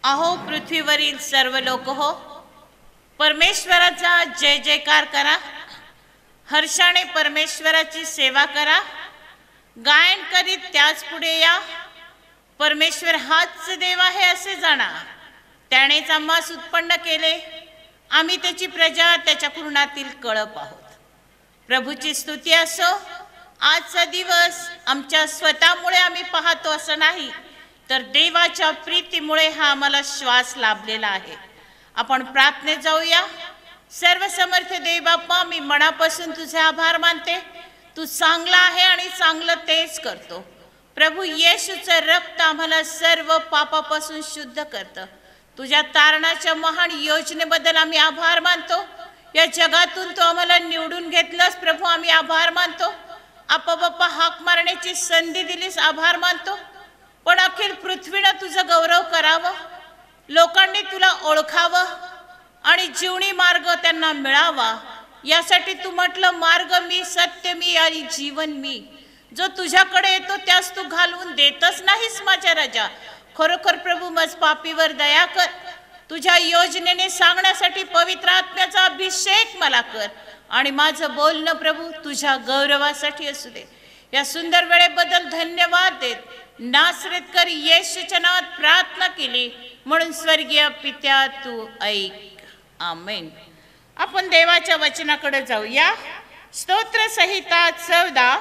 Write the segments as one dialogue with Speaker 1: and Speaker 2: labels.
Speaker 1: अहो पृथ्वीवरील सर्व लोक हो, परमेश्वराचा जय जयकार करा. हर्षाने परमेश्वराची सेवा करा. गायन करीत त्याच पुढे या. परमेश्वर हाच देव आहे असे जाणा. त्यानेच आम्हास उत्पन्न केले. आम्ही त्याची प्रजा, त्याच्या कुरणातील कळप आहोत. प्रभूची स्तुती असो. आजचा दिवस आमच्या स्वतःमुळे आम्ही पाहतो असं नाही, तर देवाच्या प्रीतीमुळे हा आम्हाला श्वास लाभलेला आहे. आपण प्रार्थनेत जाऊया. सर्वसमर्थ देव बाप्पा, मी मनापासून तुझे आभार मानते. तू चांगला आहे आणि चांगलं तेच करतो. प्रभू येशूचं रक्त आम्हाला सर्व पापापासून शुद्ध करतं. तुझ्या तारणाच्या महान योजनेबद्दल आम्ही आभार मानतो. या जगातून तू आम्हाला निवडून घेतलंस प्रभू, आम्ही आभार मानतो. आपा बाप्पा, हाक मारण्याची संधी दिलीस, आभार मानतो. पण अखेर पृथ्वीनं तुझं गौरव करावं, लोकांनी तुला ओळखावं आणि जीवनी मार्ग त्यांना मिळावा, यासाठी तू म्हटलं, मार्ग मी, सत्य मी आणि जीवन मी. जो तुझ्याकडे येतो त्यास तू घालवून देतच नाहीस माझ्या राजा. खरोखर प्रभू, मज पापीवर दया कर. तुझ्या योजनेने सांगण्यासाठी पवित्र आत्म्याचा अभिषेक मला कर आणि माझं बोलणं प्रभू तुझ्या गौरवासाठी असू दे. या सुंदर वेळेबद्दल धन्यवाद देत नासरेतकर येशूच्या नावात प्रार्थना केली, म्हणून स्वर्गीय पित्या तू ऐक. आमेन. आपण देवाच्या वचनाकडे जाऊया. स्तोत्र संहिता 14.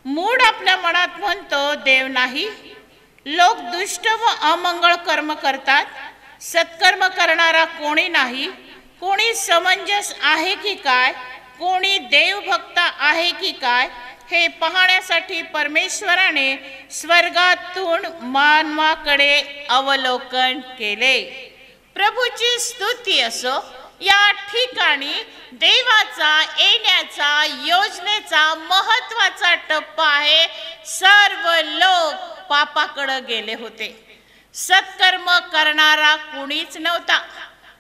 Speaker 1: मूढ आपल्या मनात म्हणतो देव नाही. लोक दुष्ट व अमंगळ कर्म करतात. सत्कर्म करणारा कोणी नाही. कोणी समंजस आहे की काय? कोणी देवभक्त आहे की काय? हे पाहण्यासाठी परमेश्वराने स्वर्गातून मानवाकडे अवलोकन केले. प्रभूची स्तुती असो. या ठिकाणी देवाचा येण्याचा योजनेचा महत्वाचा टप्पा आहे. सर्व लोक पापाकडे गेले होते. सत्कर्म करणारा कोणीच नव्हता.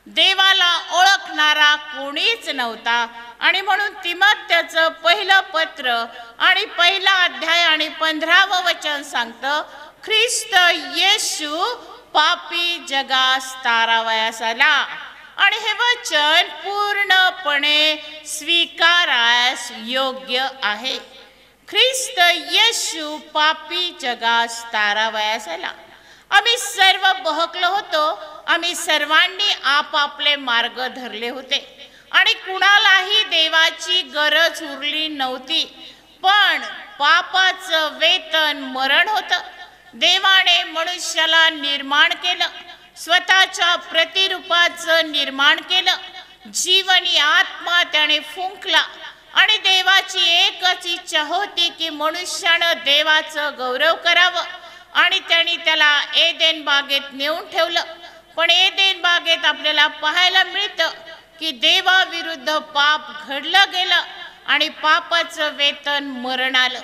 Speaker 1: देवाला ओळखणारा कोणीच नव्हता. आणि म्हणून तिमोथेचं पहिलं पत्र आणि पहिला अध्याय आणि 15वं वचन सांगतं, ख्रिस्त येशू पापी जगास तारावयास आला. आणि हे वचन पूर्णपणे स्वीकारास योग्य आहे. ख्रिस्त येशू पापी जगास तारावयास आला. आम्ही सर्व बहकलो होतो. आम्ही सर्वांनी आपापले मार्ग धरले होते आणि कुणालाही देवाची गरज उरली नव्हती. पण पापाचं वेतन मरण होतं. देवाने मनुष्याला निर्माण केलं, स्वतःच्या प्रतिरूपाचं निर्माण केलं. जीवनी आत्मा त्याने फुंकला आणि देवाची एकच इच्छा होती की मनुष्यानं देवाचं गौरव करावं. आणि त्यांनी त्याला एदेन बागेत नेऊन ठेवलं. पण एदेन बागेत आपल्याला पाहायला मिळतं की देवाविरुद्ध पाप घडलं गेलं आणि पापाचं वेतन मरण आलं.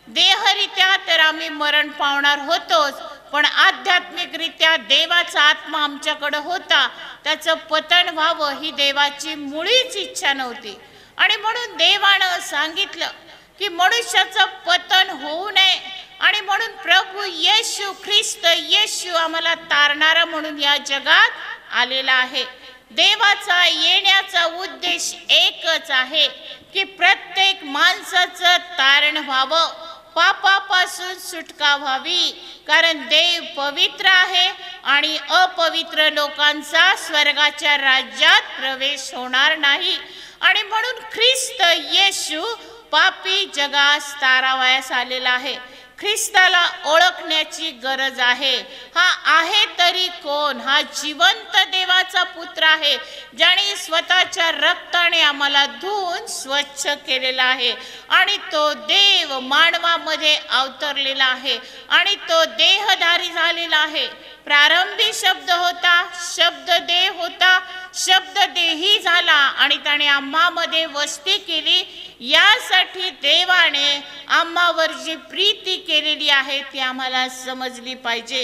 Speaker 1: देहरित्या तर आम्ही मरण पावणार होतोच, पण आध्यात्मिकरित्या देवाचा आत्मा आमच्याकडे होता. त्याचं पतन व्हावं ही देवाची मुळीच इच्छा नव्हती. आणि म्हणून देवानं सांगितलं की मनुष्याचं पतन होऊ नये. आणि म्हणून प्रभू येशू, ख्रिस्त येशू आम्हाला तारणारा म्हणून या जगात आलेला आहे. देवाचा येण्याचा उद्देश एकच आहे की प्रत्येक माणसाचं तारण व्हावं, पापापासून सुटका व्हावी. कारण देव पवित्र आहे आणि अपवित्र लोकांचा स्वर्गाच्या राज्यात प्रवेश होणार नाही. आणि म्हणून ख्रिस्त येशू पापी जगास तारावयास आलेला आहे. ख्रिस्ताला ओळखण्याची गरज आहे. हा आहे तरी कोण? हा जिवंत देवाचा पुत्र आहे, ज्याने स्वतःच्या रक्ताने आम्हाला धुवून स्वच्छ केलेला आहे. आणि तो देव मानवामध्ये अवतरलेला आहे आणि तो देहधारी झालेला आहे. प्रारंभी शब्द होता, शब्द देह होता, शब्द देही झाला आणि त्याने आम्हामध्ये वस्ती केली. यासाठी देवाने आम्हावर जी प्रीती केलेली आहे ती आम्हाला समजली पाहिजे.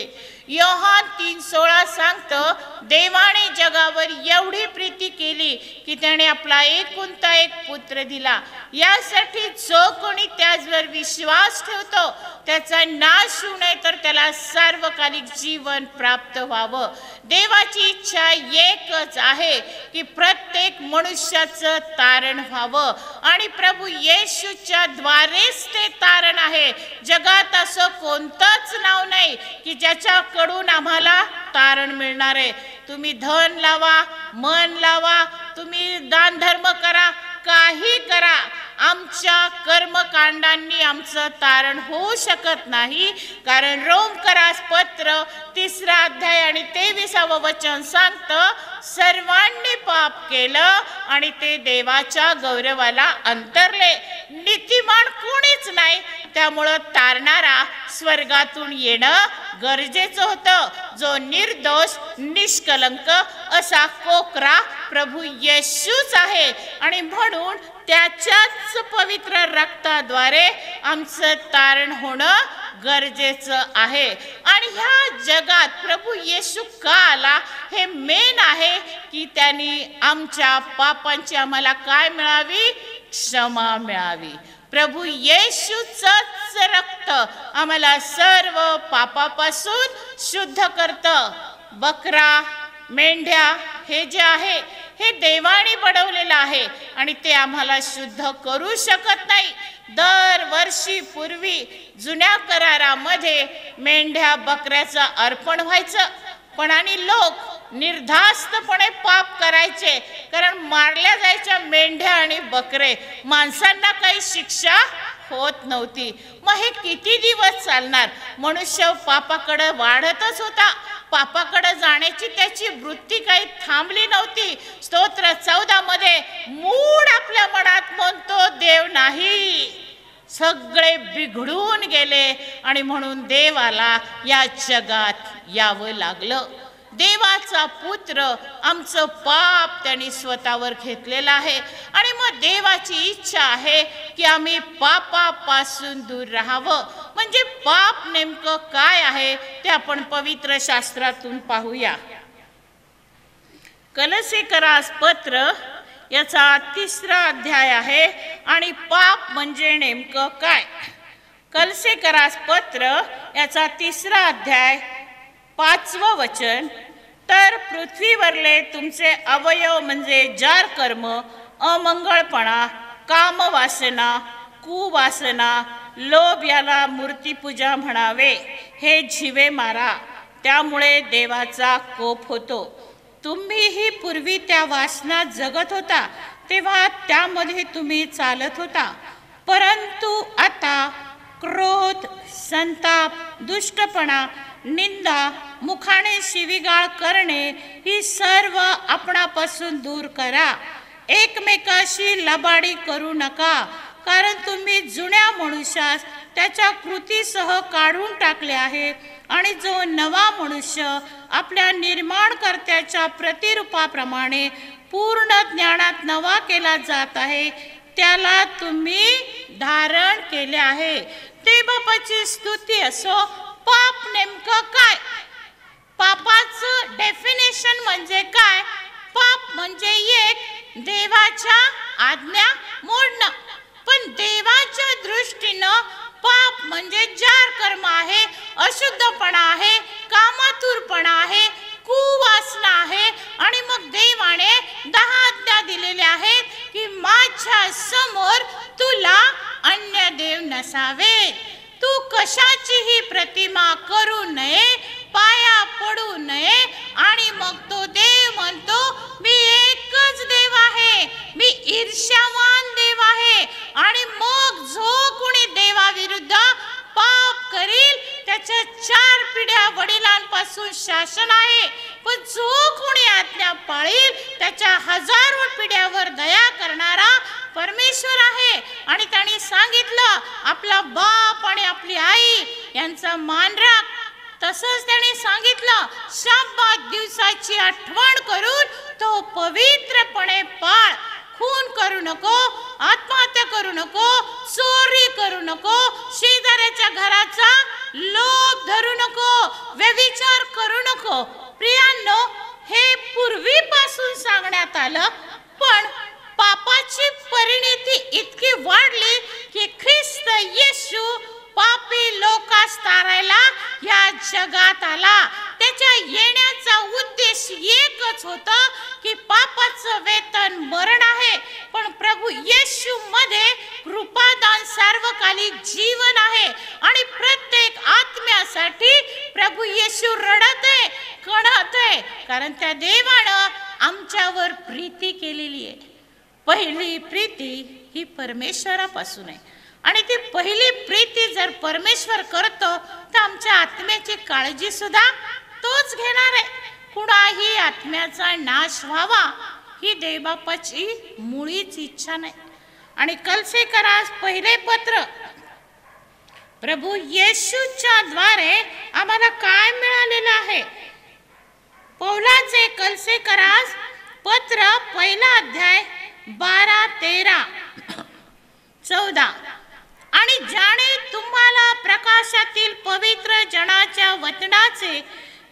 Speaker 1: योहान 3:16 सांगतं, देवाने जगावर एवढी प्रीती केली की त्याने आपला एकुलता एक पुत्र दिला, यासाठी जो कोणी त्याचवर विश्वास ठेवतो त्याचा नाश होऊ नये, तर त्याला सार्वकालिक जीवन प्राप्त व्हावं. देवाची इच्छा एकच आहे की प्रत्येक मनुष्याचं तारण व्हावं, आणि प्रभू येशूच्या द्वारेच ते तारण आहे. जगात असं कोणतंच नाव नाही की ज्याच्याकडून आम्हाला तारण मिळणार आहे. तुम्ही धन लावा, मन लावा, तुम्ही दान धर्म करा, काही करा, आमच्या कर्मकांडांनी आमचं तारण होऊ शकत नाही. कारण रोमकरास पत्र 3 अध्याय आणि 23 वचन सांगतं, सर्वांनी पाप केलं आणि ते देवाच्या गौरवाला अंतरले. नीतिमान कोणीच नाही, त्यामुळं तारणारा स्वर्गातून येणं गरजेचं होतं. जो निर्दोष निष्कलंक असा कोकरा प्रभू येशूच आहे, आणि म्हणून त्याच्याच पवित्र रक्ताद्वारे आमचं तारण होणं गरजेचं आहे. आणि ह्या जगात प्रभू येशू का आला हे मेन आहे की त्यांनी आमच्या पापांची आम्हाला काय मिळावी? क्षमा मिळावी. प्रभू येशूचंच रक्त आम्हाला सर्व पापापासून शुद्ध करतं. बकरा, मेंढ्या हे जे आहे हे देवाने बनवलेलं आहे आणि ते आम्हाला शुद्ध करू शकत नाही. दरवर्षी पूर्वी जुन्या करारामध्ये मेंढ्या बकऱ्याचं अर्पण व्हायचं, पण आणि लोक निर्धास्तपणे पाप करायचे, कारण मारल्या जायच्या मेंढ्या आणि बकरे. माणसांना काही शिक्षा होत नव्हती. मग हे किती दिवस चालणार? मनुष्य पापाकडे वाढतच होता. पापाकडे जाण्याची त्याची वृत्ती काही थांबली नव्हती. स्तोत्र 14 मध्ये मूढ आपल्या मनात म्हणतो, देव नाही. सगळे बिघडून गेले आणि म्हणून देवाला या जगात यावं लागलं. देवाचा पुत्र आमचं पाप त्यांनी स्वतःवर घेतलेलं आहे, आणि मग देवाची इच्छा आहे की आम्ही पापापासून दूर राहावं. म्हणजे पाप नेमकं काय आहे ते आपण पवित्र शास्त्रातून पाहूया. कलसीकरास पत्र याचा 3 अध्याय आहे, आणि पाप म्हणजे नेमकं काय. कलसीकरास पत्र याचा 3 अध्याय 5वं वचन, तर पृथ्वीवरले तुमचे अवयव म्हणजे जार कर्म, अमंगळपणा, कामवासना, कुवासना, लोभ याला मूर्तीपूजा म्हणावे, हे झिवे मारा, त्यामुळे देवाचा कोप होतो. तुम्हीही पूर्वी त्या वासनात जगत होता, तेव्हा त्यामध्ये तुम्ही चालत होता. परंतु आता क्रोध, संताप, दुष्टपणा, निंदा, मुखाने शिवीगाळ करणे ही सर्व आपणापासून दूर करा. एकमेकाशी लबाडी करू नका, कारण तुम्ही जुन्या मनुष्यास त्याच्या कृतीसह काढून टाकले आहे, आणि जो नवा मनुष्य आपल्या निर्माणकर्त्याच्या प्रतिरूपाप्रमाणे पूर्ण ज्ञानात नवा केला जात आहे, त्याला तुम्ही धारण केले आहे. ते बापाची स्तुती असो. पाप नेमकं काय? पापाचं डेफिनेशन म्हणजे काय? पाप म्हणजे एक देवाच्या आज्ञा मोडणं. पण देवाच्या दृष्टीनं पाप म्हणजे जार कर्म आहे, अशुद्धपणा आहे, कामातुरपणा आहे, कुवासना आहे. आणि मग देवाने 10 आज्ञा दिलेल्या आहेत की माझ्या समोर तुला अन्य देव नसावेत, तू कशाचीही प्रतिमा करू नये, पाया पडू नये. आणि मग तो देव म्हणतो, मी एकच देव आहे, मी ईर्ष्यावान देव आहे. आणि मग जो कोणी देवाविरुद्ध पाप करील त्याच्या 4 पिढ्या वडिलांपासून शासन आहे, पण जो कोणी आज्ञा पाळील त्याच्या 1000 पिढ्यावर दया करणारा परमेश्वर आहे. आणि त्यांनी सांगितलं, आपला बाप आणि आपली आई यांचा मान राख. तसंच त्यांनी सांगितलं, शब्बात दिवसाची आठवण करून तो पवित्रपणे पाळ. खून करू नको, आत्महत्या करू नको, चोरी करू नको, शेजाऱ्याच्या घराचा लोभ धरू नको, व्यभिचार करू नको. प्रियांनो, हे पूर्वीपासून सांगण्यात आलं, पण पापाची परिणती इतकी वाढली की ख्रिस्त येशू पापी लोकांस तारायला या जगात आला. त्याच्या येण्याचा उद्देश एकच होता की पापाचं वेतन मरण आहे, पण प्रभू येशू मध्ये कृपादान सार्वकालिक जीवन आहे. आणि प्रत्येक आत्म्यासाठी प्रभू येशू रडत आहे, कणत आहे, कारण त्या देवानं आमच्यावर प्रीती केलेली आहे. पहिली प्रीती ही परमेश्वरापासून आहे, आणि ती पहिली प्रीती जर परमेश्वर करतो तर आमच्या आत्म्याची काळजी सुद्धा तोच घेणार आहे. कुणाही आत्म्याचा नाश व्हावा ही देवबापाची मुळीच इच्छा नाही. आणि कलसेकरास पहिले पत्र, प्रभू येशूच्या द्वारे आम्हाला काय मिळालेलं आहे? पौलाचे कलसेकरास पत्र पहिला अध्याय 12, 13, 14. आणि ज्याने तुम्हाला प्रकाशातील पवित्र जनाच्या वचनाचे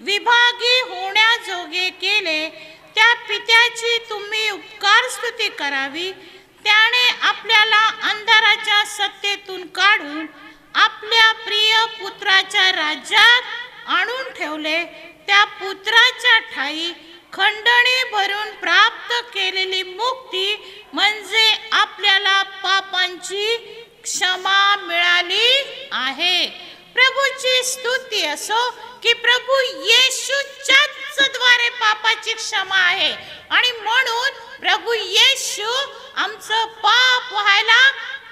Speaker 1: विभागी होण्याजोगे केले, त्या पित्याची तुम्ही उपकार स्तुती करावी. त्याने आपल्याला अंधाराच्या सत्तेतून काढून आपल्या प्रिय पुत्राच्या राज्यात आणून ठेवले. त्या पुत्राच्या ठाई खंडणी भरून प्राप्त केलेली मुक्ती म्हणजे आपल्याला पापांची क्षमा मिळाली आहे. प्रभूची स्तुती असो की प्रभू येशूच्याच द्वारे पापाची क्षमा आहे, आणि म्हणून प्रभू येशू आमचं पाप व्हायला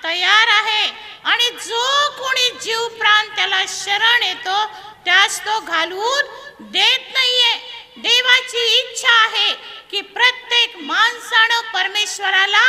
Speaker 1: तयार आहे. आणि जो कोणी जीव प्राण त्याला शरण येतो त्यास तो घालवून देत नाहीये. देवाची इच्छा आहे की प्रत्येक माणसानं परमेश्वराला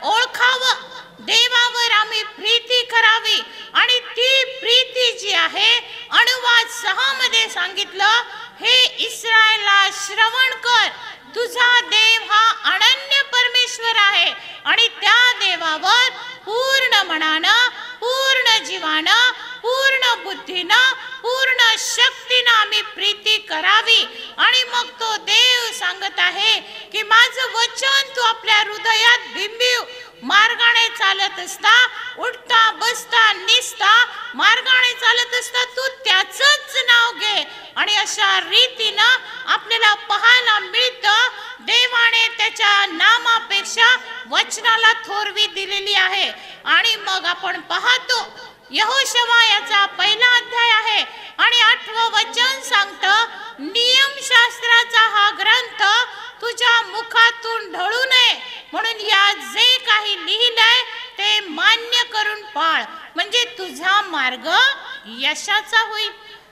Speaker 1: ओळखावं, देवावर आम्ही प्रीती करावी. आणि ती प्रीती जी आहे, अनुवाद 6 मध्ये सांगितलं, हे इस्रायला श्रवण कर, तुझा देव हा अनन्य परमेश्वर आहे, आणि त्या देवावर पूर्ण मनानं, पूर्ण जीवानं, पूर्ण बुद्धीनं, पूर्ण शक्तीनं आम्ही प्रीती करावी. आणि मग तो देव सांगत आहे की माझं वचन तू आपल्या हृदयात बिंबीव. मार्गाने चालत असता, उठता बसता निसता, मार्गाने चालत असता तू त्याचंच नाव घे. आणि अशा रीतीनं आपल्याला पाहायला मिळतं देवाने त्याच्या नामापेक्षा वचनाला थोरवी दिलेली आहे. आणि मग आपण पाहतो यहोशवा याचा पहिला अध्याय आहे, आणि 8वं वचन सांगतं, नियमशास्त्राचा हा ग्रंथ तुझ्या मुखातून ढळू नये, म्हणून यात जे काही लिहिलंय ते मान्य करून पाळ, म्हणजे तुझा मार्ग यशाचा होईल.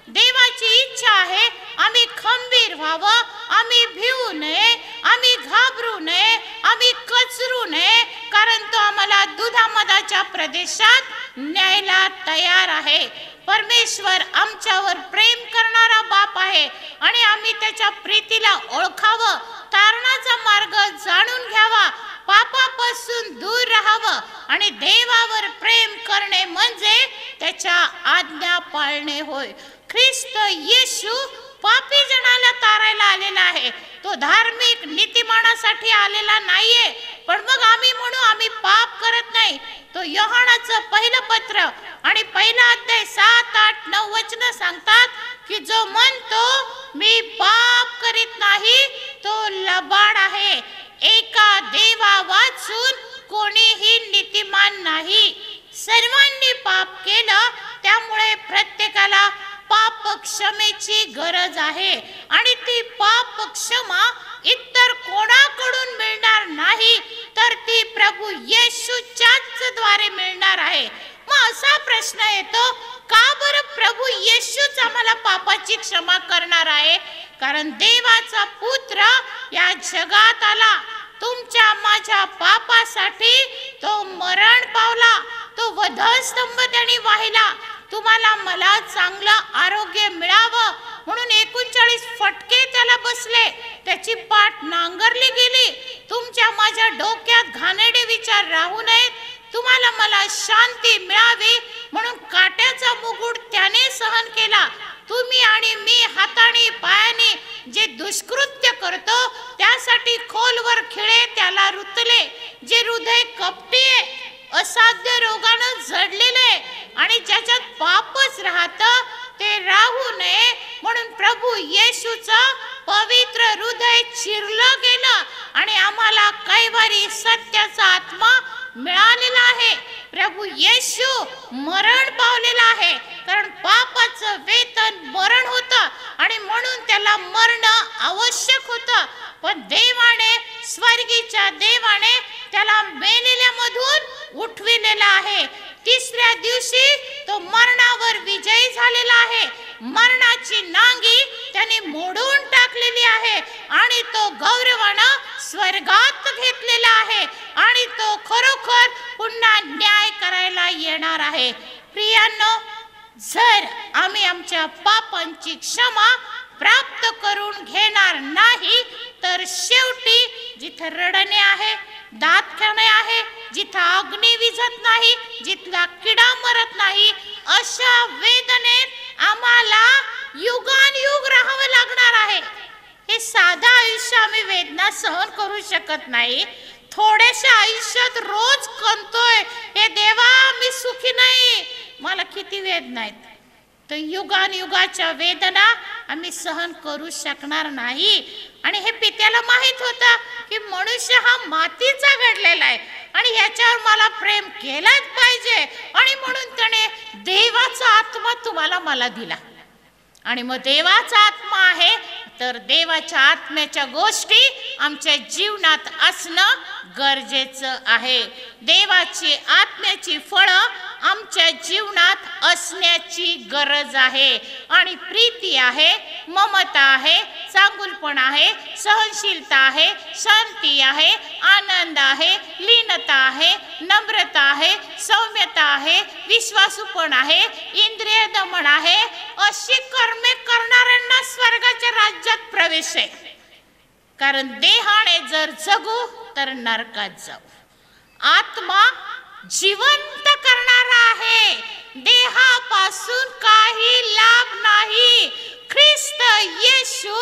Speaker 1: देवाची इच्छा आहे आम्ही खंबीर व्हावं, आम्ही भिवू नये, आम्ही घाबरू नये, आम्ही कचरू नये, कारण तो आम्हाला दुधामधाच्या प्रदेशात न्यायला तयार आहे. परमेश्वर आमच्यावर प्रेम करणारा बाप आहे, आणि आम्ही त्याच्या प्रीतीला ओळखावं, तारणाचा मार्ग जाणून घ्यावा, पापापासून दूर राहावं, आणि देवावर प्रेम करणे म्हणजे त्याच्या आज्ञा पाळणे होय. ख्रिस्त येशू पापी जनाला तारायला आलेला आहे, तो धार्मिक नीतिमानासाठी आलेला नाहीये. पण मग आम्ही म्हणू आम्ही पाप करत नाही. तो योहानाचं पहिलं पत्र आणि पहिला अध्याय 7, 8, 9 वचन सांगतात की जो म्हणतो मी पाप करीत नाही तो लबाड आहे. एका देवा वाचून कोणीही नीतिमान नाही. सर्वांनी पाप केलं, त्यामुळे प्रत्येकाला पाप क्षमेची गरज आहे, आणि ती पाप क्षमा इतर कोणाकडून मिळणार नाही, तर ती प्रभू येशूच्याच द्वारे मिळणार आहे. मग असा प्रश्न येतो, का बरं प्रभू येशूच आम्हाला पापाची क्षमा करणार आहे? कारण देवाचा पुत्र या जगात आला, तुमच्या माझ्या पापासाठी तो मरण पावला, तो वधस्तंभ त्याने वाहिला, तुम्हाला मला चांगलं आरोग्य मिळावं म्हणून 39 फटके त्याला बसले, त्याची पाठ नांगरली गेली. तुमच्या माझ्या डोक्यात घाणेरडे विचार राहू नयेत, तुम्हाला मला शांती मिळावी म्हणून काट्याचा मुकुट त्याने सहन सहन केला. तुम्ही आणि मी हाताने पायाने जे दुष्कृत्य करतो त्यासाठी खोलवर खिळे त्याला रुतले. जे हृदय कपटी आहे, असाध्य रोगानं जडलेले आणि ज्याच्यात पापच राहतं ते राहू नये म्हणून प्रभू येशूचं पवित्र हृदय चिरलं गेलं आणि आम्हाला कैवारी सत्याचा आत्मा मिळालेला आहे. प्रभू येशू मरण पावलेला आहे, कारण पापाचं वेतन मरण होतं आणि म्हणून त्याला मरणं आवश्यक होतं. पण देवाने, स्वर्गीच्या देवाने त्याला मेलेल्यामधून उठविलेला आहे. तिसऱ्या दिवशी तो मरणावर विजयी झालेला आहे. मरणाची नांगी त्याने मोडून टाकलेली आहे आणि तो गौरवानं स्वर्गात घेतलेला आहे आणि तो खरोखर पुन्हा न्याय करायला येणार आहे. प्रियांनो, जर आम्ही आमच्या पापांची क्षमा प्राप्त करून घेणार नाही तर शेवटी जिथे रडणे आहे, दातखिळणे आहे, जिथं अग्नी विझत नाही, जिथला किडा मरत नाही, अशा वेदनेत आम्हाला युगानयुग राहावं लागणार आहे. हे साधा आयुष्य आम्ही वेदना सहन करू शकत नाही. थोड्याशा आयुष्यात रोज कंतोय, हे देवा मी सुखी नाही, मला किती वेदना आहेत. तर युगानयुगाच्या वेदना आम्ही सहन करू शकणार नाही. आणि हे पित्याला माहित होतं की मनुष्य हा मातीचा घडलेला आहे आणि ह्याच्यावर मला प्रेम केलंच पाहिजे आणि म्हणून त्याने देवाचा आत्मा तुम्हाला मला दिला. आणि मग देवाचा आत्मा आहे तर देवाच्या आत्म्याच्या गोष्टी आमच्या जीवनात असणं गरजेचं आहे. देवाची आत्म्याची फळं आमच्या जीवनात असण्याची गरज आहे. आणि प्रीती आहे, ममता आहे, चांगुलपण आहे, सहनशीलता आहे, शांती आहे, आनंद आहे, लीनता आहे, नम्रता आहे, सौम्यता आहे, विश्वासूपण आहे, इंद्रिय दमन आहे. अशी कर्मे करणाऱ्यांना स्वर्गाच्या राज्यात प्रवेश आहे. कारण देहाने जर जगू तर नरकात जाऊ. आत्मा जिवंत करणारा आहे, देहापासून काही लाभ नाही. ख्रिस्त येशू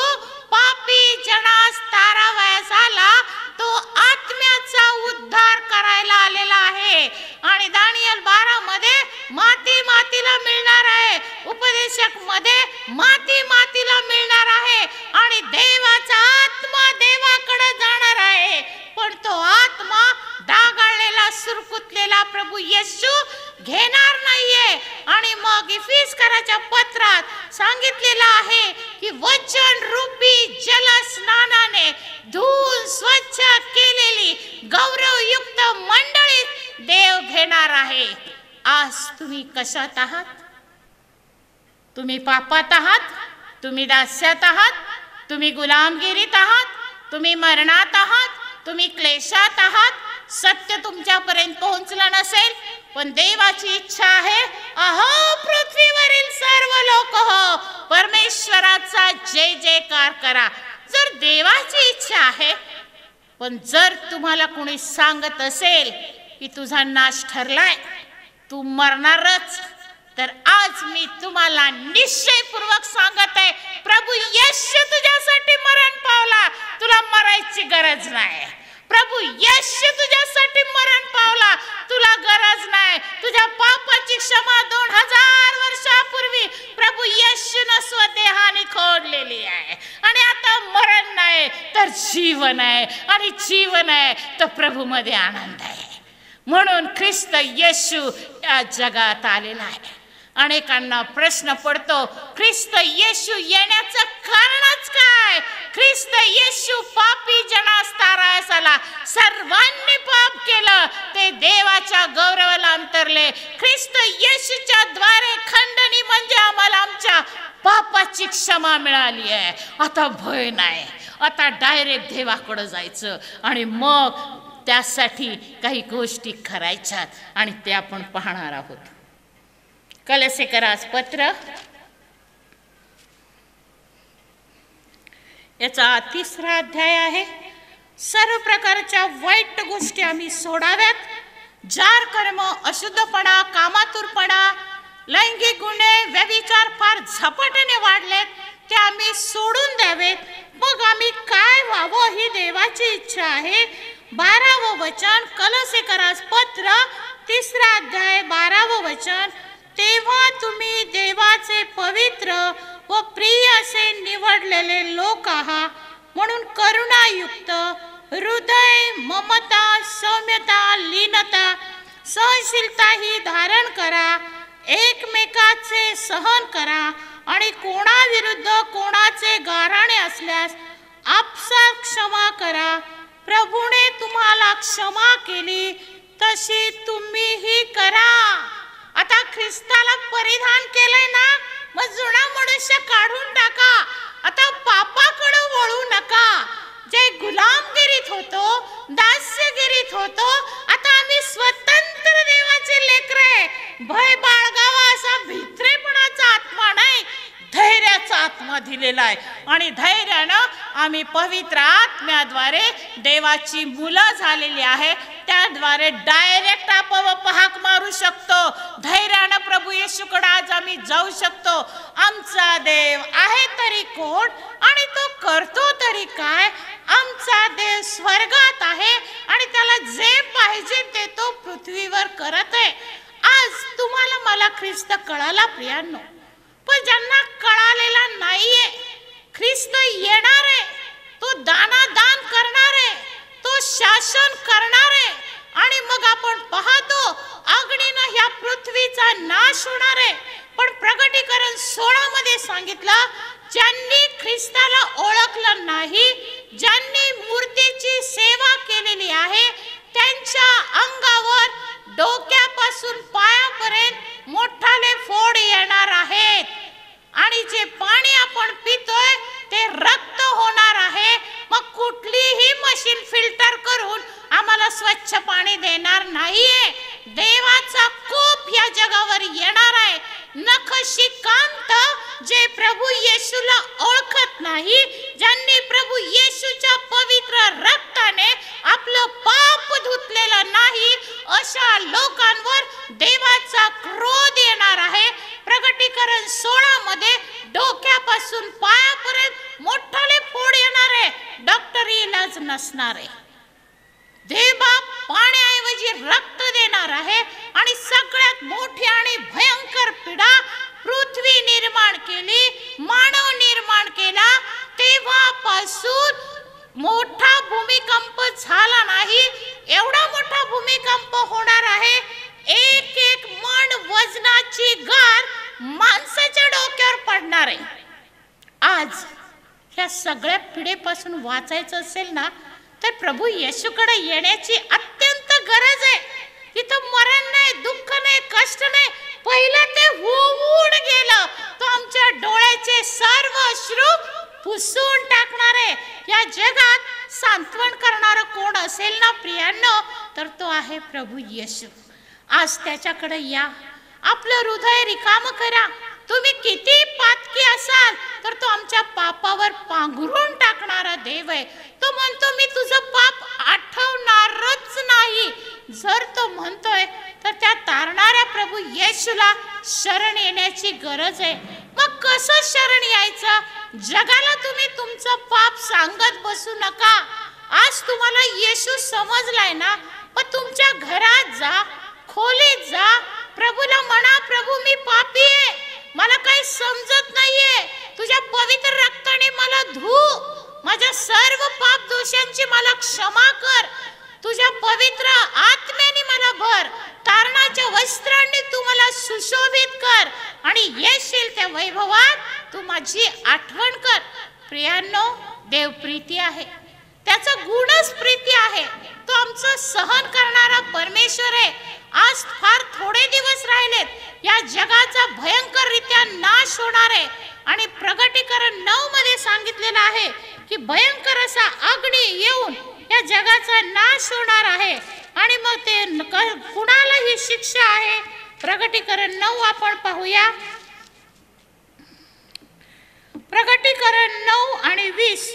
Speaker 1: पापी जनास तारावयास आला, तो आत्म्याचा उद्धार करायला आलेला आहे. आणि दानियल 12 मध्ये माती मातीला मिळणार आहे, उपदेशक मध्ये माती मातीला मिळणार आहे आणि देवाचा आत्मा देवाकडे जाणार आहे. पण तो आत्मा डागाळलेला, सुरकुतलेला प्रभू येशू घेणार नाहीये. आणि मग इफिसकराच्या पत्रात सांगितलेलं आहे की वचन रूपी जल स्नानाने धुवून स्वच्छ केलेली गौरवयुक्त मंडळीत देव घेणार आहे. आज तुम्ही कशात आहात? तुम्ही पापात आहात, तुम्ही दास्यात आहात, तुम्ही गुलामगिरीत आहात, तुम्ही मरणात आहात, तुम्ही क्लेशात आहात. सत्य तुमच्यापर्यंत पोहोचलं नसेल, पण देवाची इच्छा आहे, अहो पृथ्वीवरील सर्व लोक हो, परमेश्वराचा जय जयकार करा. जर देवाची इच्छा आहे, पण जर तुम्हाला कोणी सांगत असेल की तुझा नाश ठरलाय, तू मरणारच, तर आज मी तुम्हाला निश्चयपूर्वक सांगत आहे, प्रभू येशू तुझ्यासाठी मरण पावला, तुला मरायची गरज नाही. प्रभू येशू तुझ्यासाठी मरण पावला, तुला गरज नाही. तुझ्या पापाची क्षमा 2000 वर्षापूर्वी प्रभू येशूने स्वदेहाने खोडलेली आहे. आणि आता मरण नाही तर जीवन आहे, आणि जीवन आहे तर प्रभू मध्ये आनंद आहे. म्हणून ख्रिस्त येशू या जगात आलेला आहे. अनेकांना प्रश्न पडतो, ख्रिस्त येशू येण्याचं कारणच काय? ख्रिस्त येशू पापी जनास तारायास आला, सर्वांनी पाप केलं, ते देवाच्या गौरवाला अंतरले. ख्रिस्त येशूच्या द्वारे खंडणी म्हणजे आम्हाला आमच्या पापाची क्षमा मिळाली आहे. आता भय नाही, आता डायरेक्ट देवाकडे जायचं आणि मग त्यासाठी काही गोष्टी करायच्यात आणि ते आपण पाहणार आहोत. कलसेकरास पत्र याचा 3रा अध्याय आहे. सर्व प्रकारच्या वाईट गोष्टी आम्ही सोडाव्यात. जार कर्म, अशुद्धपणा, कामातुरपणा, लैंगिक गुन्हे व्यभिचार फार झपाट्याने वाढलेत, ते आम्ही सोडून द्यावेत. मग आम्ही काय व्हावं ही देवाची इच्छा आहे. 12वं वचन, कलोसेकरास पत्र 3 अध्याय 12वं वचन. तेव्हा तुम्ही देवाचे पवित्र व प्रिय असे निवडलेले लोक आहात, म्हणून करुणायुक्त हृदय, ममता, सौम्यता, लीनता, सहनशीलता ही धारण करा. एकमेकाचे सहन करा आणि कोणाविरुद्ध कोणाचे गाऱ्हाणे असल्यास आपसात क्षमा करा. प्रभूने तुम्हाला क्षमा केली तशी तुम्हीही करा. आता ख्रिस्ताला परिधान केलंय ना, मग जुना मनुष्य काढून टाका. आता पापाकडे वळू नका. जे गुलामगिरीत होतो, दास्यगिरीत होतो, आता आम्ही स्वतंत्र देवाचे लेकरे. भय बाळगावा असा भित्रेपणाचा आत्मा नाही, धैर्याचा आत्मा दिलेला आहे. आणि धैर्यानं आम्ही पवित्र आत्म्याद्वारे देवाची मुलं झालेली आहे. त्याद्वारे डायरेक्ट आपोआप हाक मारू शकतो. धैर्यानं प्रभू येशूकडे आज आम्ही जाऊ शकतो. आमचा देव आहे तरी कोण आणि तो करतो तरी काय. आमचा देव स्वर्गात आहे आणि त्याला जे पाहिजे ते तो पृथ्वीवर करत आहे. आज तुम्हाला मला ख्रिस्त कळाला प्रियांनो, पण ज्यांना कळालेला नाहीये, ख्रिस्त येणार आहे, तो दानादान करणार आहे, तो शासन करणार आहे. आणि मग आपण पाहतो अग्नीनं ह्या पृथ्वीचा नाश होणार आहे. पण प्रकटीकरण 16 मध्ये सांगितलं, ज्यांनी ख्रिस्ताला ओळखलं नाही, ज्यांनी मूर्तीची सेवा केलेली आहे, त्यांच्या अंगावर डोक्यापासून पायापर्यंत मोठाले फोड येणार आहेत. आणि जे पाणी आपण पितोय ते रक्त होणार आहे. मग कुठलीही मशीन फिल्टर करून आम्हाला स्वच्छ पाणी देणार नाहीये. देवाचा कोप या जगावर येणार आहे. नखशिकांत जे प्रभू येशूला ओळखत नाही, ज्यांनी प्रभू येशूच्या पवित्र रक्ताने आपलं पाप धुतलेलं नाही, अशा लोकांवर देवाचा क्रोध येणार आहे. प्रकटीकरण 16 मध्ये डोक्यापासून पायापर्यंत मोठाले फोड येणार आहे. डॉक्टरी इलाज नसणार आहे. देवबाप पाण्याऐवजी रक्त देणार आहे. आणि सगळ्यात मोठी आणि भयंकर पीडा पृथ्वी निर्माण केली, मानव निर्माण केला, तेव्हापासून मोठा भूमिकंप झाला नाही. एवढा मोठा भूमिकंप होणार आहे, 1 मन वजनाची गार माणसाच्या डोक्यावर पडणार आहे. आज ह्या सगळ्या पिढीपासून वाचायचं असेल ना, तर प्रभू येशूकडे येण्याची अत्यंत गरज आहे. तिथं मरण नाही, दुःख नाही, कष्ट नाही. पहिलं ते होऊन गेलं. तो आमच्या डोळ्याचे सर्व अश्रू पुसून टाकणार आहे. या जगात सांत्वन करणारं कोण असेल ना प्रियांनो, तर तो आहे प्रभू येशू. आज त्याच्याकडे या, आपलं हृदय रिकाम करा. तुम्ही किती पातकी असाल तर तो आमच्या पापावर पांघरून टाकणारा देव आहे. तो म्हणतो मी तुझं पाप आठवणारच नाही. जर तो म्हणतोय तर त्या तारणाऱ्या प्रभू येशूला शरण येण्याची गरज आहे. मग कसं शरण यायचं? जगाला तुम्ही तुमचं पाप सांगत बसू नका. आज तुम्हाला येशू समजलाय ना, पण तुमच्या घरात जा, खोलीत जा, प्रभूला म्हणा, प्रभू मी पापी आहे, मला काही समजत नाहीये, तुझ्या पवित्र रक्ताने मला धु, माझ्या सर्व पाप दोषांची मला क्षमा कर, तुझ्या पवित्र आत्म्याने मला भर, तारणाच्या वस्त्रांनी तू मला सुशोभित कर आणि येशील त्या वैभवात तू माझी आठवण कर. प्रियांनो, देव प्रीती आहे, त्याचा गुणच प्रीती आहे. तो आमचं सहन करणारा परमेश्वर आहे. आज फार थोडे दिवस राहिलेत, या जगाचा भयंकररित्या नाश होणार आहे. आणि प्रकटीकरण 9 मध्ये सांगितलेलं आहे की भयंकर असा अग्नी येऊन या जगाचा नाश होणार आहे. आणि मग ते कुणाला ही शिक्षा आहे? प्रकटीकरण 9 आपण पाहूया. प्रकटीकरण 9 आणि 20.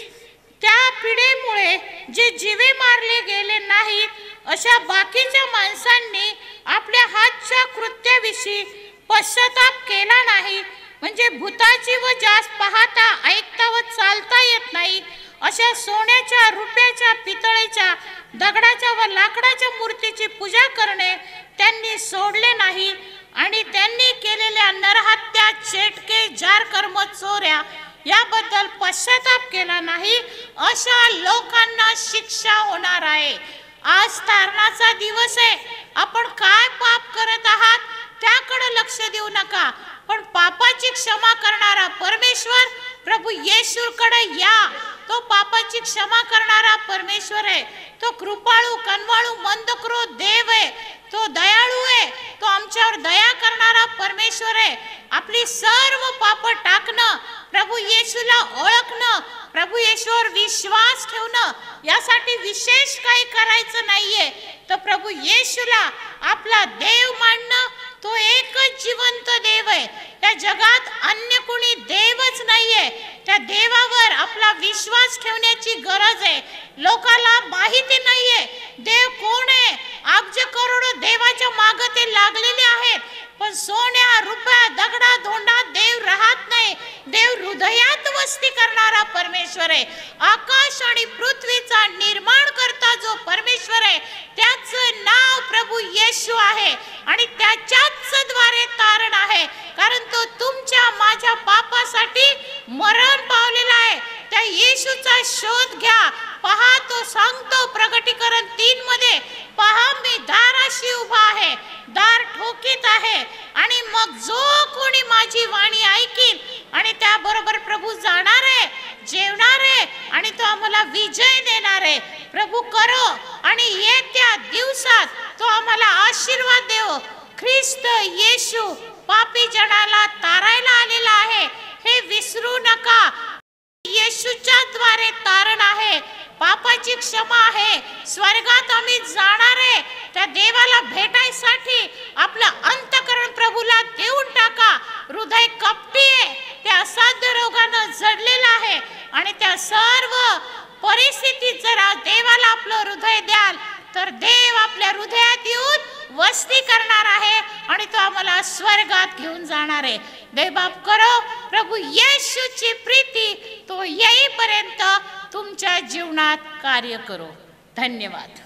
Speaker 1: त्या पिढीमुळे जे जीवे मारले गेले नाहीत अशा बाकीच्या माणसांनी आपल्या हातच्या कृत्याविषयी पश्चाताप केला नाही, म्हणजे भूताची व ज्यास पाहता ऐकता व चालता येत नाही अशा सोन्याच्या, रुपयाच्या, पितळेच्या, दगडाच्या व लाकडाच्या मूर्तीची पूजा करणे त्यांनी सोडले नाही. आणि त्यांनी केलेल्या नरहत्या, चेटके, जारकर्म, चोऱ्या याबद्दल पश्चाताप केला नाही, अशा लोकांना शिक्षा होणार आहे. आज तारणाचा दिवस आहे. आपण काय पाप करत आहात त्याकडे लक्ष देऊ नका, पण पापाची क्षमा करणारा परमेश्वर प्रभू येशूकडे या. तो पापाची क्षमा करणारा परमेश्वर आहे. तो कृपाळू, कनवाळू, मंदक्रोध देव आहे. तो दयाळू आहे. तो आमच्यावर दया करणारा परमेश्वर आहे. आपली सर्व पाप टाकणं, प्रभू येशूला ओळखणं, प्रभू येशूवर विश्वास ठेवणं, यासाठी विशेष काही करायचं नाहीये. तर प्रभू येशूला आपला देव मानणं, तो एकच जिवंत देव आहे. त्या जगात अन्य कोणी देवच नाहीये. त्या देवावर आपला विश्वास ठेवण्याची गरज आहे. लोकाला माहिती नाहीये देव कोण आहे. अब्ज करोडो देवाच्या मागे ते लागलेले आहेत, पण सोन्या, रुपया, दगडा, धोंडा देव राहत नाही. देव हृदयात वस्ती करणारा परमेश्वर आहे. आकाश आणि पृथ्वीचा निर्माण करता जो परमेश्वर आहे त्याचं नाव प्रभू येशू आहे आणि त्याच्याच द्वारे तारण आहे, कारण तो तुमच्या माझ्या पापासाठी मरण पावलेला आहे. त्या येशूचा शोध घ्या. पहा, तो सांगतो प्रकटीकरण 3 मध्ये, पहा मी दाराशी उभा आहे, दार ठोकीत आहे, आणि मग जो कोणी माझी वाणी ऐकील आणि त्याबरोबर प्रभू जाणार आहे, जेवणार आहे आणि तो आम्हाला विजय देणार आहे. प्रभू करो आणि येत्या दिवसात तो आम्हाला आशीर्वाद देव. ख्रिस्त येशू पापी जनाला तारायला आलेला आहे, हे विसरू नका. येशूच्या द्वारे तारण आहे, पापाची क्षमा आहे, स्वर्गात आम्ही जाणार आहे. त्या देवाला भेटायसाठी आपलं अंतःकरण प्रभूला देऊन टाका. हृदय कपटी आहे, त्या असाध्य रोगानं जडलेलं आहे, आणि त्या सर्व परिस्थितीत जर देवाला आपलं हृदय द्याल तर देव आपल्या हृदयात येऊन वस्ती करणार आहे आणि तो आम्हाला स्वर्गात घेऊन जाणार आहे. देवबाप करो, प्रभू येशूची प्रीती तो येईपर्यंत तुमच्या जीवनात कार्य करो. धन्यवाद.